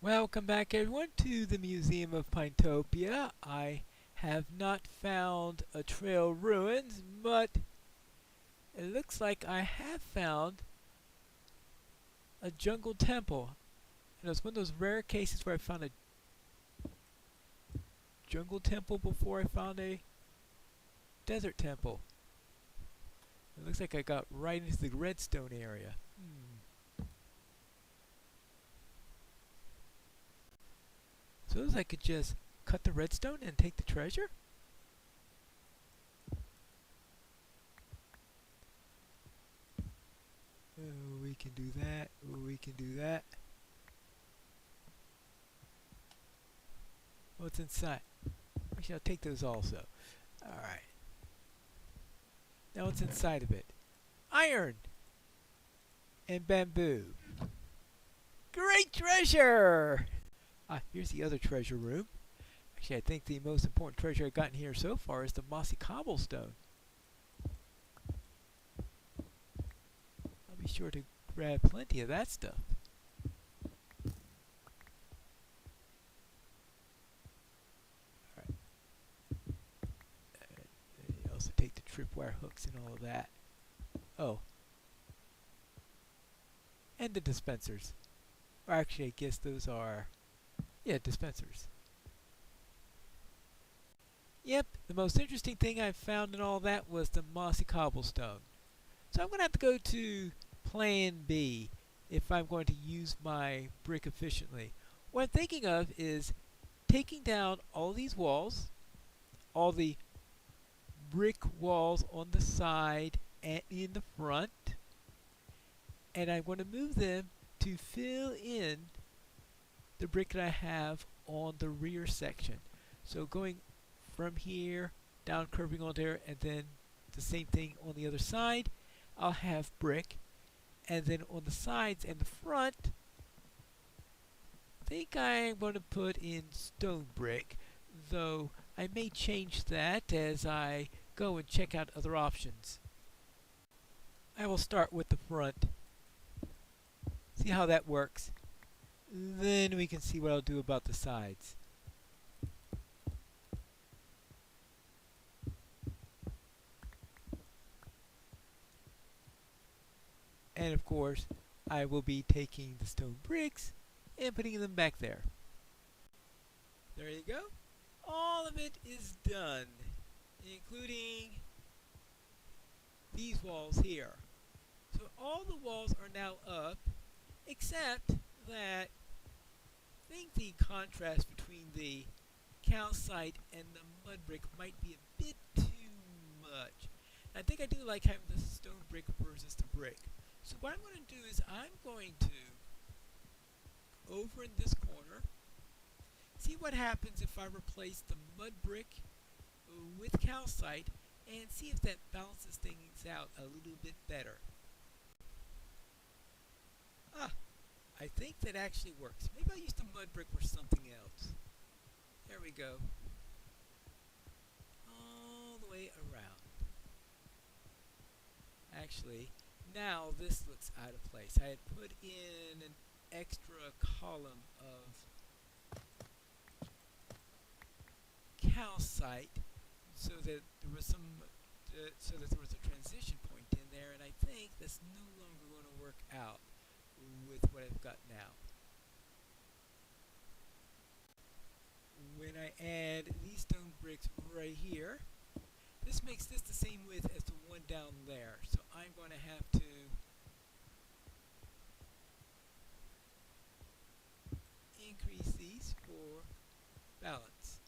Welcome back everyone to the Museum of Pinetopia. I have not found a trail ruins, but it looks like I have found a jungle temple. And it was one of those rare cases where I found a jungle temple before I found a desert temple. It looks like I got right into the redstone area. Suppose I could just cut the redstone and take the treasure? Oh, we can do that. Oh, we can do that. What's inside? Actually, I'll take those also. Alright. Now what's inside of it? Iron! And bamboo. Great treasure! Ah, here's the other treasure room. Actually, I think the most important treasure I've gotten here so far is the mossy cobblestone. I'll be sure to grab plenty of that stuff. Alright. You also take the tripwire hooks and all of that. Oh. And the dispensers. Or actually, I guess those are... yeah, dispensers. Yep, the most interesting thing I found in all that was the mossy cobblestone. So I'm going to have to go to plan B if I'm going to use my brick efficiently. What I'm thinking of is taking down all these walls, all the brick walls on the side and in the front, and I'm going to move them to fill in the brick that I have on the rear section. So going from here down, curving on there, and then the same thing on the other side, I'll have brick. And then on the sides and the front, I think I'm going to put in stone brick, though I may change that as I go and check out other options. I will start with the front. See how that works. Then we can see what I'll do about the sides. And of course, I will be taking the stone bricks and putting them back there. There you go. All of it is done, including these walls here. So all the walls are now up, except that I think the contrast between the calcite and the mud brick might be a bit too much. I think I do like having the stone brick versus the brick. So what I'm going to do is I'm going to, over in this corner, see what happens if I replace the mud brick with calcite and see if that balances things out a little bit better. Ah, I think that actually works. Maybe I'll use the mud brick for something else. There we go. All the way around. Actually, now this looks out of place. I had put in an extra column of calcite so that there was a transition point in there, and I think that's no longer going to work out with what I've got now. When I add these stone bricks right here, this makes this the same width as the one down there. So I'm going to have to increase these for balance.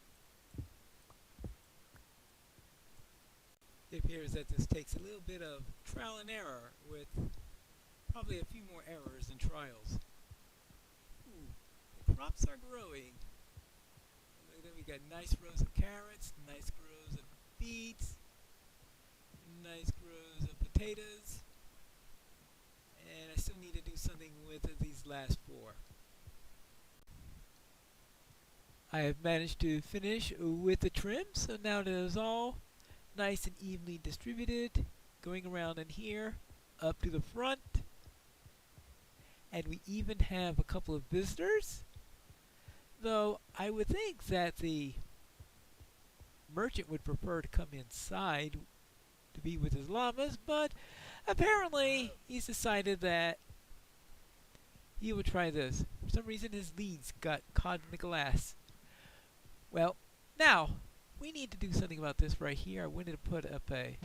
It appears that this takes a little bit of trial and error with probably a few more errors than trials. Ooh, the crops are growing. Look at that, we got nice rows of carrots, nice rows of beets, nice rows of potatoes, and I still need to do something with these last four. I have managed to finish with the trim, so now it is all nice and evenly distributed, going around in here, up to the front, and we even have a couple of visitors. Though I would think that the merchant would prefer to come inside to be with his llamas, but apparently he's decided that he would try this. For some reason his leads got caught in the glass. Well, now, we need to do something about this right here. I wanted to put up a...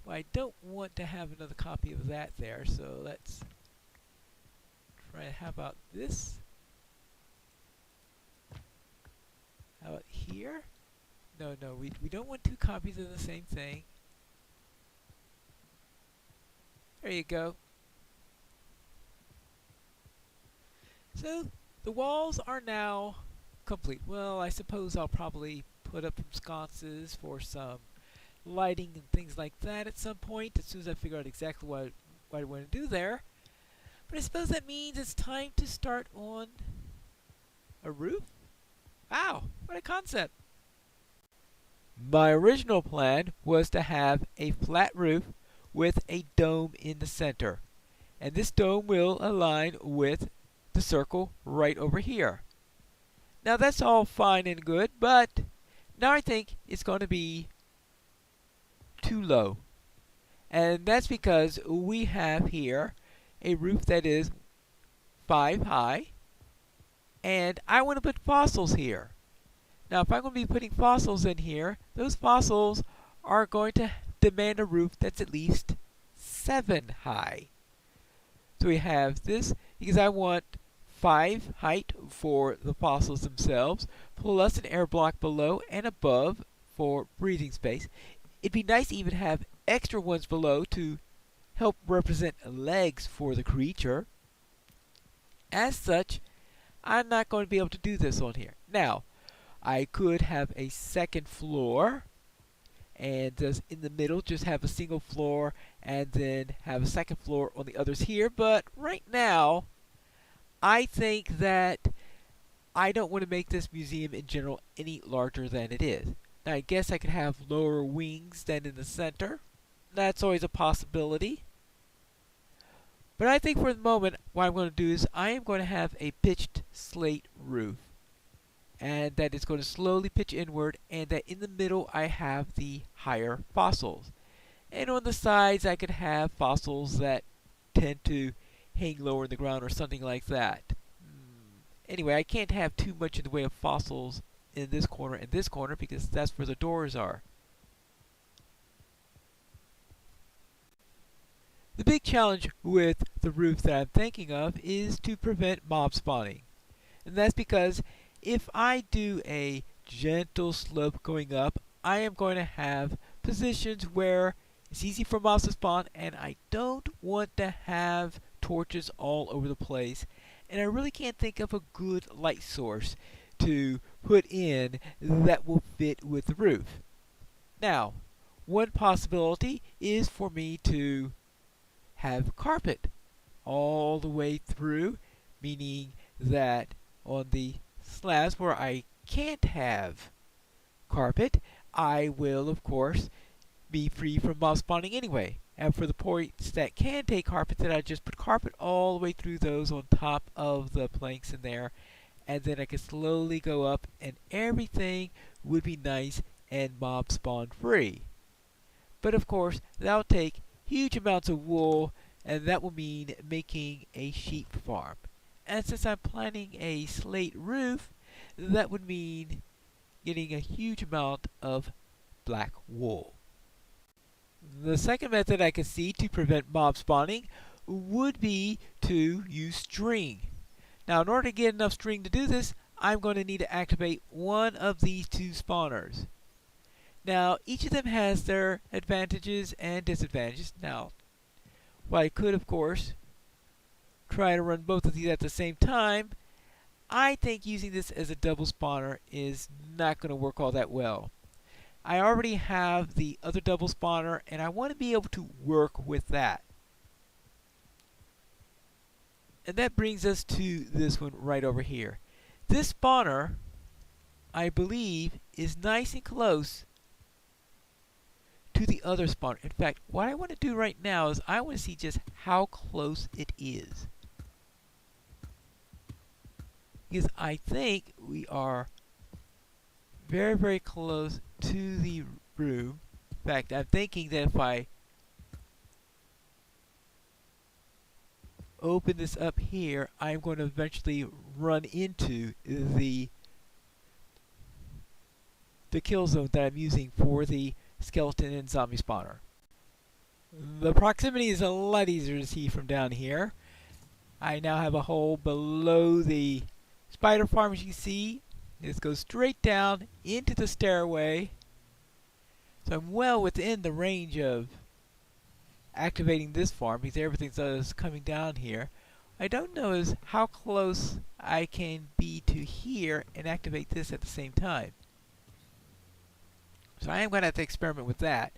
Well, I don't want to have another copy of that there, so let's try. How about this? How about here? No, we don't want two copies of the same thing. There you go. So, the walls are now complete. Well, I suppose I'll probably put up some sconces for some lighting and things like that at some point, as soon as I figure out exactly what I want to do there. But I suppose that means it's time to start on a roof? Wow, what a concept! My original plan was to have a flat roof with a dome in the center. And this dome will align with the circle right over here. Now that's all fine and good, but now I think it's going to be too low. And that's because we have here a roof that is 5 high, and I want to put fossils here. Now if I'm going to be putting fossils in here, those fossils are going to demand a roof that's at least 7 high. So we have this, because I want 5 height for the fossils themselves, plus an air block below and above for breathing space. It'd be nice to even have extra ones below to help represent legs for the creature. As such, I'm not going to be able to do this on here. Now, I could have a second floor, and just in the middle just have a single floor, and then have a second floor on the others here. But right now, I think that I don't want to make this museum in general any larger than it is. Now I guess I could have lower wings than in the center. That's always a possibility. But I think for the moment what I'm going to do is I am going to have a pitched slate roof. And that is going to slowly pitch inward, and that in the middle I have the higher fossils. And on the sides I could have fossils that tend to hang lower in the ground or something like that. Anyway, I can't have too much in the way of fossils in this corner and this corner because that's where the doors are. The big challenge with the roof that I'm thinking of is to prevent mob spawning. And that's because if I do a gentle slope going up, I am going to have positions where it's easy for mobs to spawn, and I don't want to have torches all over the place. And I really can't think of a good light source to put in that will fit with the roof. Now, one possibility is for me to have carpet all the way through, meaning that on the slabs where I can't have carpet, I will of course be free from mob spawning anyway. And for the points that can take carpet, then I just put carpet all the way through those on top of the planks in there, and then I can slowly go up and everything would be nice and mob spawn free. But of course that'll take huge amounts of wool, and that will mean making a sheep farm. And since I'm planning a slate roof, that would mean getting a huge amount of black wool. The second method I could see to prevent mob spawning would be to use string. Now in order to get enough string to do this, I'm going to need to activate one of these two spawners. Now each of them has their advantages and disadvantages. Now, while I could of course try to run both of these at the same time, I think using this as a double spawner is not going to work all that well. I already have the other double spawner, and I want to be able to work with that. And that brings us to this one right over here. This spawner, I believe, is nice and close to the other spawner. In fact, what I want to do right now is I want to see just how close it is. because I think we are very, very close to the room. In fact, I'm thinking that if I open this up here, I'm going to eventually run into the kill zone that I'm using for the skeleton and zombie spawner. The proximity is a lot easier to see from down here. I now have a hole below the spider farm, as you can see. This goes straight down into the stairway. So I'm well within the range of activating this farm because everything's coming down here. I don't know is how close I can be to here and activate this at the same time. So I am going to have to experiment with that.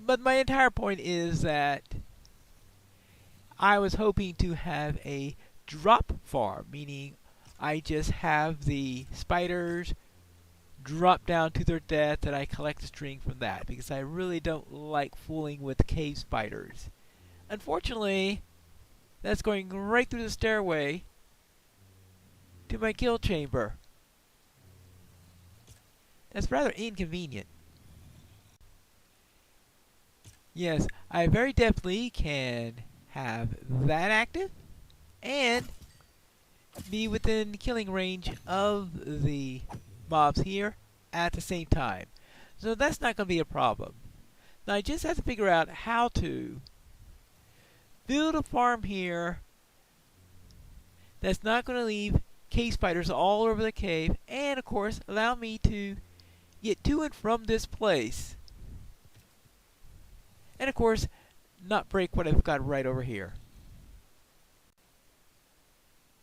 But my entire point is that I was hoping to have a drop farm, meaning I just have the spiders drop down to their death and I collect a string from that because I really don't like fooling with cave spiders. Unfortunately, that's going right through the stairway to my kill chamber. That's rather inconvenient. Yes, I very definitely can have that active and be within killing range of the mobs here at the same time. So that's not going to be a problem. Now I just have to figure out how to build a farm here that's not going to leave cave spiders all over the cave and of course allow me to get to and from this place. And of course not break what I've got right over here.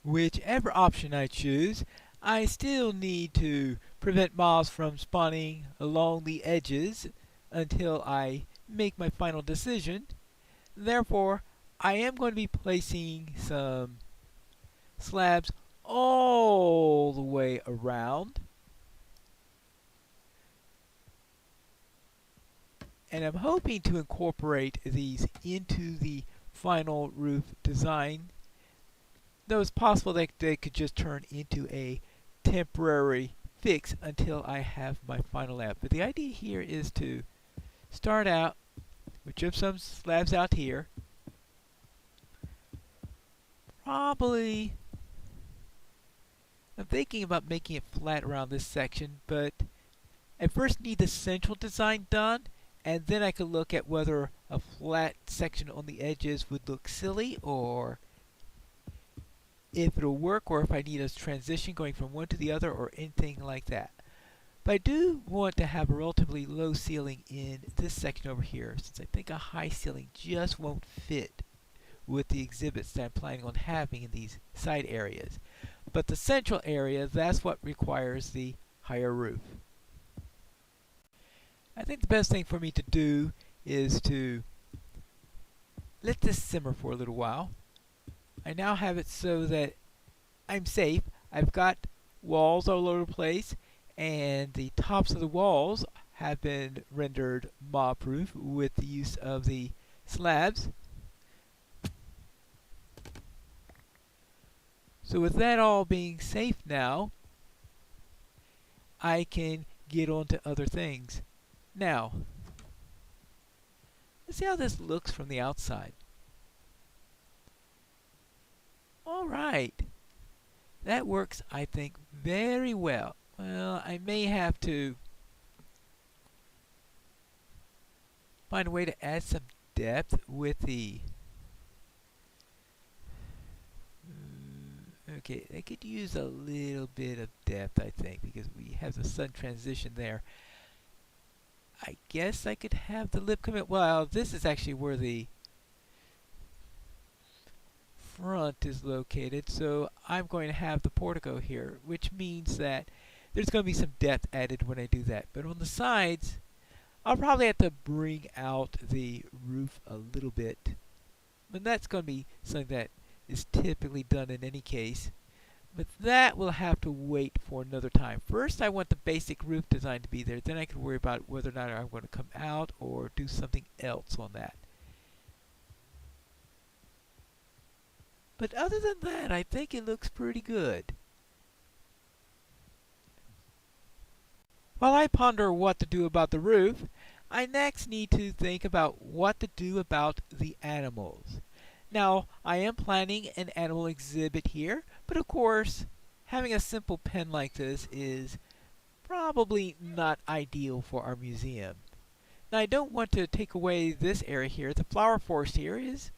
Whichever option I choose, I still need to prevent mobs from spawning along the edges until I make my final decision. Therefore, I am going to be placing some slabs all the way around. And I'm hoping to incorporate these into the final roof design. Though it's possible that they could just turn into a temporary fix until I have my final lab. But the idea here is to start out with just some slabs out here. Probably, I'm thinking about making it flat around this section, but I first need the central design done, and then I could look at whether a flat section on the edges would look silly, or if it'll work, or if I need a transition going from one to the other, or anything like that. But I do want to have a relatively low ceiling in this section over here, since I think a high ceiling just won't fit with the exhibits that I'm planning on having in these side areas. But the central area, that's what requires the higher roof. I think the best thing for me to do is to let this simmer for a little while. I now have it so that I'm safe. I've got walls all over the place, and the tops of the walls have been rendered mob-proof with the use of the slabs. So with that all being safe now, I can get on to other things. Now, let's see how this looks from the outside. Alright, that works, I think, very well. Well, I may have to find a way to add some depth with the... Okay, I could use a little bit of depth, I think, because we have the sun transition there. I guess I could have the lip come in. Well, this is actually where the front is located, so I'm going to have the portico here, which means that there's going to be some depth added when I do that. But on the sides, I'll probably have to bring out the roof a little bit. And that's going to be something that is typically done in any case. But that will have to wait for another time. First, I want the basic roof design to be there. Then I can worry about whether or not I'm going to come out or do something else on that. But other than that, I think it looks pretty good. While I ponder what to do about the roof, I next need to think about what to do about the animals. Now, I am planning an animal exhibit here, but of course, having a simple pen like this is probably not ideal for our museum. Now, I don't want to take away this area here. The flower forest here is,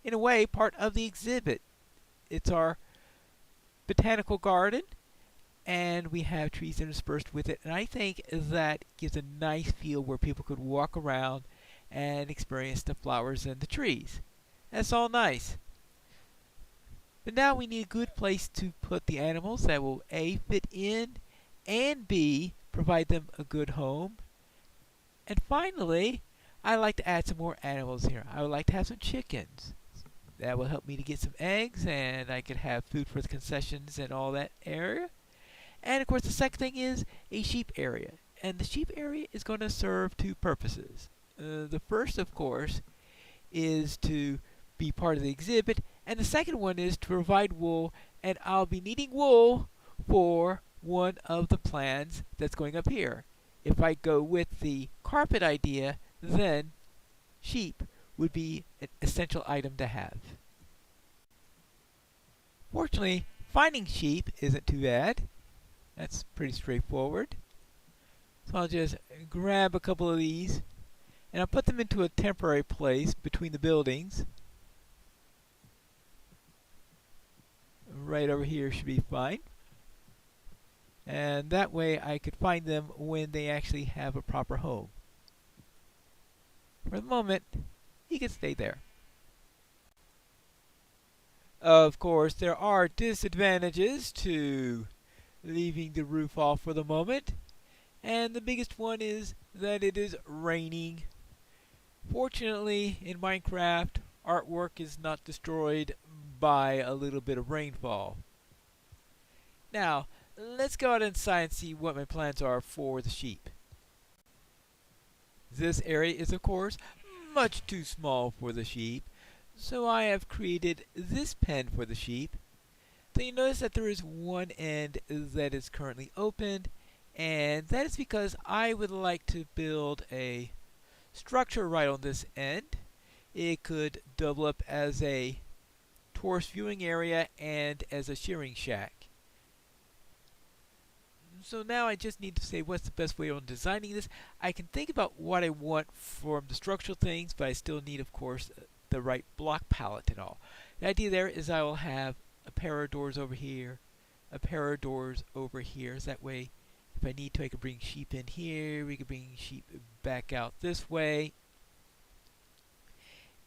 in a way, part of the exhibit. It's our botanical garden, and we have trees interspersed with it, and I think that gives a nice feel where people could walk around and experience the flowers and the trees. That's all nice. But now we need a good place to put the animals that will A, fit in, and B, provide them a good home. And finally, I like to add some more animals here. I would like to have some chickens. That will help me to get some eggs, and I could have food for the concessions and all that area. And of course, the second thing is a sheep area. And the sheep area is going to serve two purposes. The first, of course, is to be part of the exhibit, and the second one is to provide wool, and I'll be needing wool for one of the plans that's going up here. If I go with the carpet idea, then sheep would be an essential item to have. Fortunately, finding sheep isn't too bad. That's pretty straightforward. So I'll just grab a couple of these, and I'll put them into a temporary place between the buildings. Right over here should be fine. And that way I could find them when they actually have a proper home. For the moment, he can stay there. Of course, there are disadvantages to leaving the roof off for the moment, and the biggest one is that it is raining. Fortunately, in Minecraft, artwork is not destroyed by a little bit of rainfall. Now, let's go out inside and see what my plans are for the sheep. This area is, of course, much too small for the sheep, so I have created this pen for the sheep. So you notice that there is one end that is currently open, and that is because I would like to build a structure right on this end. It could double up as a tourist viewing area and as a shearing shack. So now I just need to say what's the best way on designing this. I can think about what I want from the structural things, but I still need, of course, the right block palette and all. The idea there is I will have a pair of doors over here, a pair of doors over here. So that way, if I need to, I can bring sheep in here. We can bring sheep back out this way.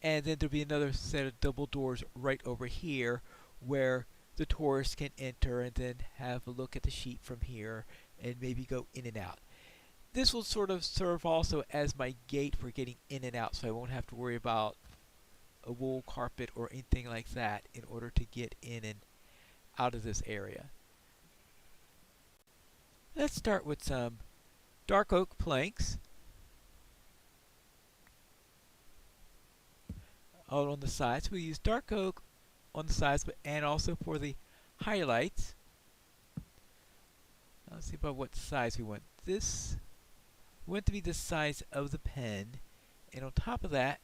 And then there'll be another set of double doors right over here where the tourists can enter and then have a look at the sheep from here and maybe go in and out. This will sort of serve also as my gate for getting in and out, so I won't have to worry about a wool carpet or anything like that in order to get in and out of this area. Let's start with some dark oak planks out on the sides. We use dark oak on the sides, and also for the highlights. Let's see about what size we want. This we want to be the size of the pen, and on top of that,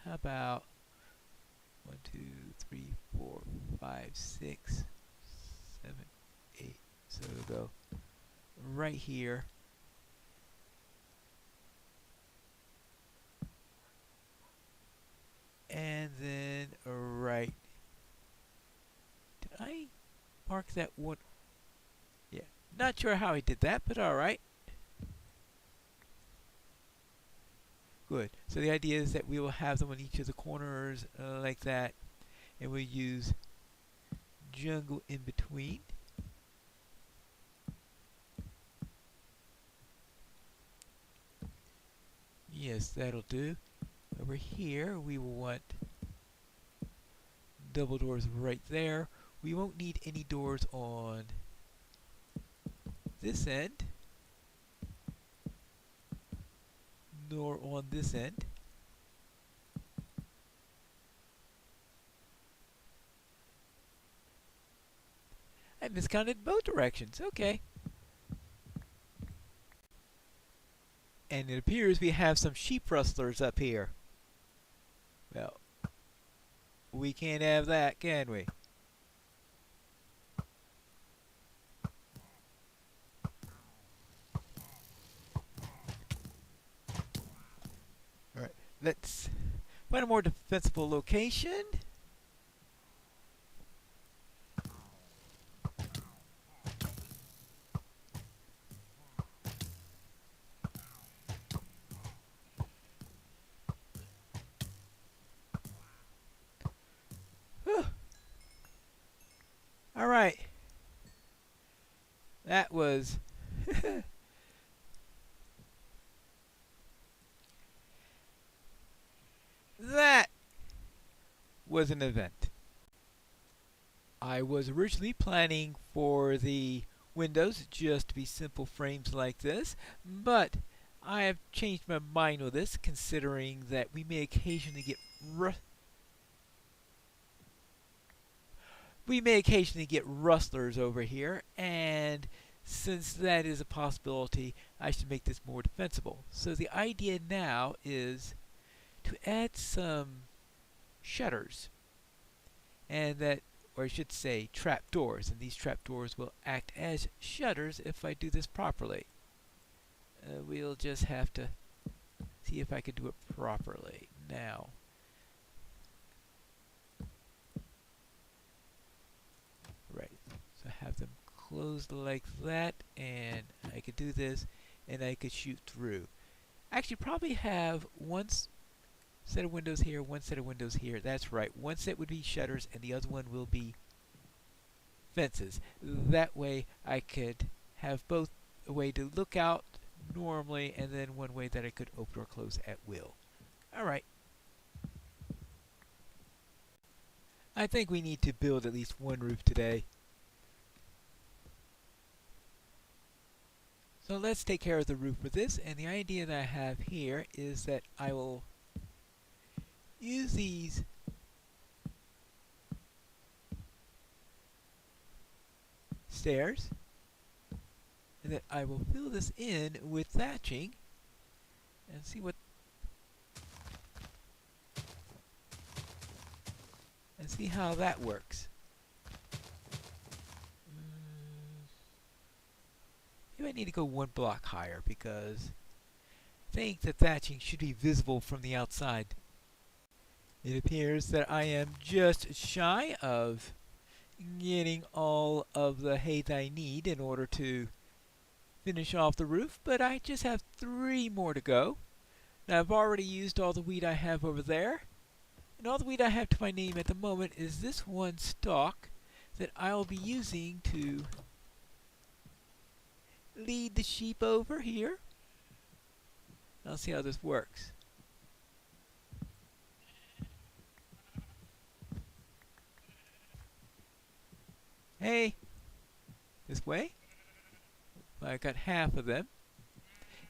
how about 1, 2, 3, 4, 5, 6, 7, 8. So we'll go right here. And then right. Did I mark that one? Yeah. Not sure how I did that, but alright. Good. So the idea is that we will have them on each of the corners like that. And we'll use jungle in between. Yes, that'll do. Over here, we will want double doors right there. We won't need any doors on this end, nor on this end. I miscounted both directions. Okay. And it appears we have some sheep rustlers up here. Well, we can't have that, can we? Alright, let's find a more defensible location. Alright. That was that was an event. I was originally planning for the windows just to be simple frames like this, but I have changed my mind with this, considering that we may occasionally get rustlers over here, and since that is a possibility, I should make this more defensible. So the idea now is to add some shutters, and that, or I should say, trapdoors, and these trapdoors will act as shutters if I do this properly. We'll just have to see if I can do it properly now. Right, so have them closed like that, and I could do this, and I could shoot through. Actually, probably have one set of windows here, one set of windows here. That's right, one set would be shutters, and the other one will be fences. That way, I could have both a way to look out normally, and then one way that I could open or close at will. Alright. I think we need to build at least one roof today. So let's take care of the roof with this, and the idea that I have here is that I will use these stairs, and that I will fill this in with thatching and see how that works. Maybe I need to go one block higher because I think the thatching should be visible from the outside. It appears that I am just shy of getting all of the hay that I need in order to finish off the roof, but I just have 3 more to go. Now I've already used all the wheat I have over there, and all the wheat I have to my name at the moment is this one stalk that I'll be using to lead the sheep over here. I'll see how this works. Hey, this way. I got half of them.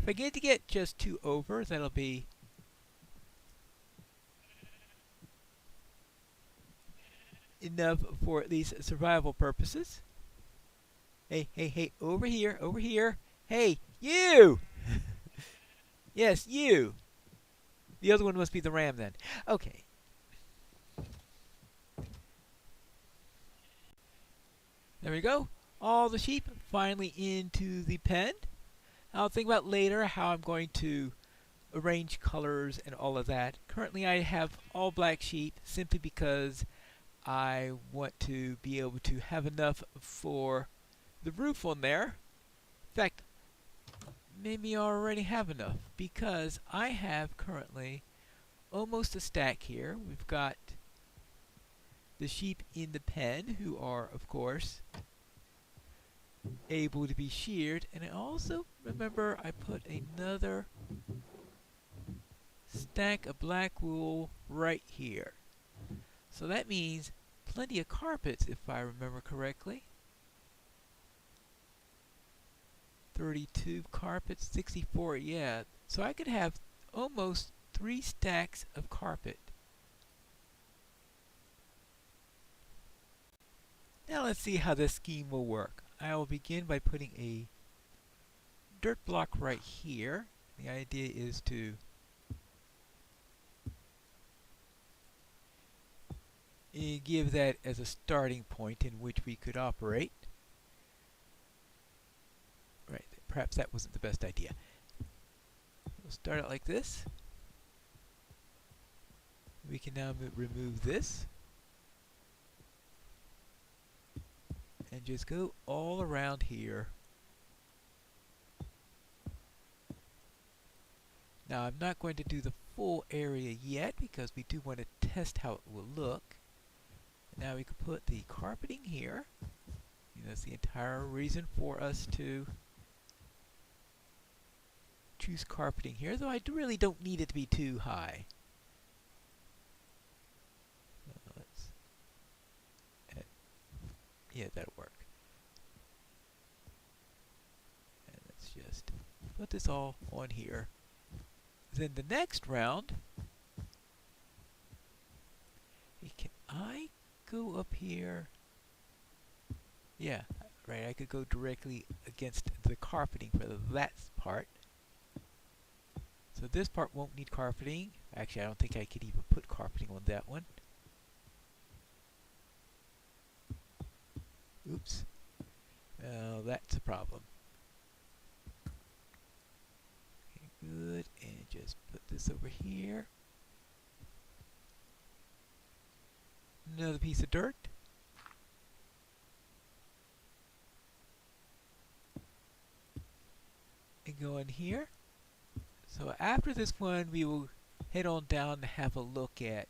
If I get just 2 over, that'll be enough for at least survival purposes. Hey, hey, hey, over here, over here. Hey, you! Yes, you! The other one must be the ram then. Okay. There we go. All the sheep finally into the pen. I'll think about later how I'm going to arrange colors and all of that. Currently I have all black sheep simply because I want to be able to have enough for the roof on there. In fact, maybe I already have enough because I have currently almost a stack here. We've got the sheep in the pen who are, of course, able to be sheared, and I also remember I put another stack of black wool right here. So that means plenty of carpets if I remember correctly. 32 carpets, 64, yeah. So I could have almost 3 stacks of carpet. Now let's see how this scheme will work. I will begin by putting a dirt block right here, The idea is to give that as a starting point in which we could operate. Right, perhaps that wasn't the best idea. We'll start out like this. We can now remove this and just go all around here. Now I'm not going to do the full area yet because we do want to test how it will look. Now we could put the carpeting here. That's the entire reason for us to choose carpeting here, though I really don't need it to be too high. Yeah, that'll work. And let's just put this all on here. Then the next round, can I go up here? Yeah, right, I could go directly against the carpeting for that part. So this part won't need carpeting. Actually, I don't think I could even put carpeting on that one. Oops. That's a problem. Okay, good. And just put this over here. Another piece of dirt. And go in here. So after this one, we will head on down and have a look at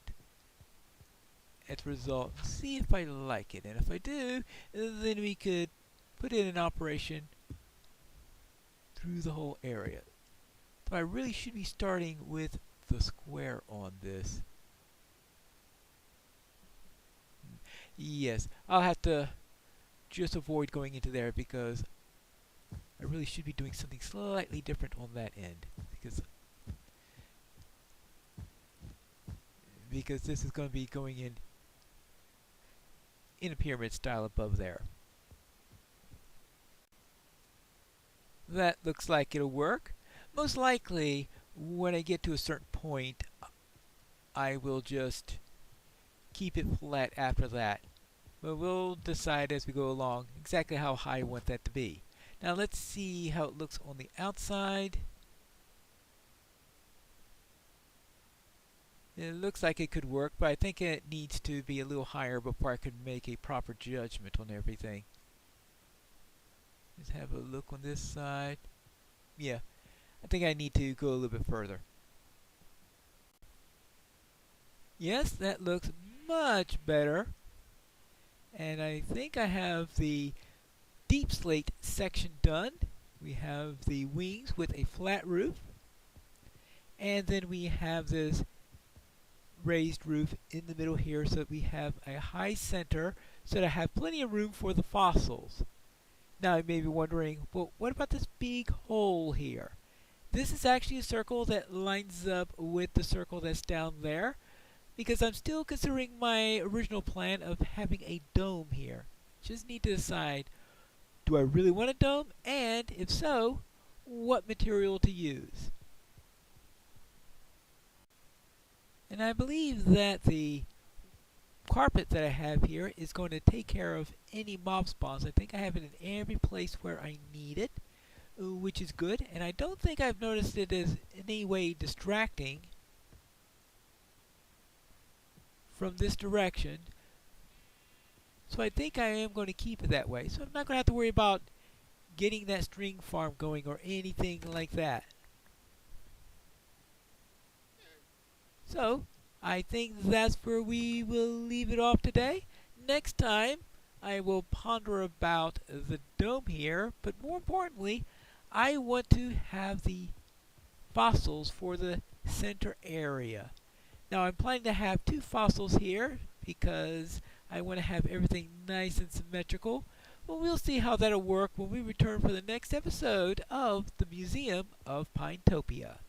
the result and see if I like it. And if I do, then we could put it in operation through the whole area. So I really should be starting with the square on this. Yes, I'll have to just avoid going into there because I really should be doing something slightly different on that end. Because this is going to be going in a pyramid style above there. That looks like it'll work. Most likely, when I get to a certain point, I will just keep it flat after that. But we'll decide as we go along exactly how high I want that to be. Now let's see how it looks on the outside. It looks like it could work, but I think it needs to be a little higher before I could make a proper judgment on everything. Let's have a look on this side. Yeah, I think I need to go a little bit further. Yes, that looks much better. And I think I have the deep slate section done. We have the wings with a flat roof. And then we have this raised roof in the middle here so that we have a high center so that I have plenty of room for the fossils. Now you may be wondering, well, what about this big hole here? This is actually a circle that lines up with the circle that's down there because I'm still considering my original plan of having a dome here. Just need to decide, do I really want a dome? And if so, what material to use? And I believe that the carpet that I have here is going to take care of any mob spawns. I think I have it in every place where I need it, which is good. And I don't think I've noticed it as in any way distracting from this direction. So I think I am going to keep it that way. So I'm not going to have to worry about getting that string farm going or anything like that. So, I think that's where we will leave it off today. Next time, I will ponder about the dome here, but more importantly, I want to have the fossils for the center area. Now, I'm planning to have 2 fossils here because I want to have everything nice and symmetrical. Well, we'll see how that'll work when we return for the next episode of the Museum of Pinetopia.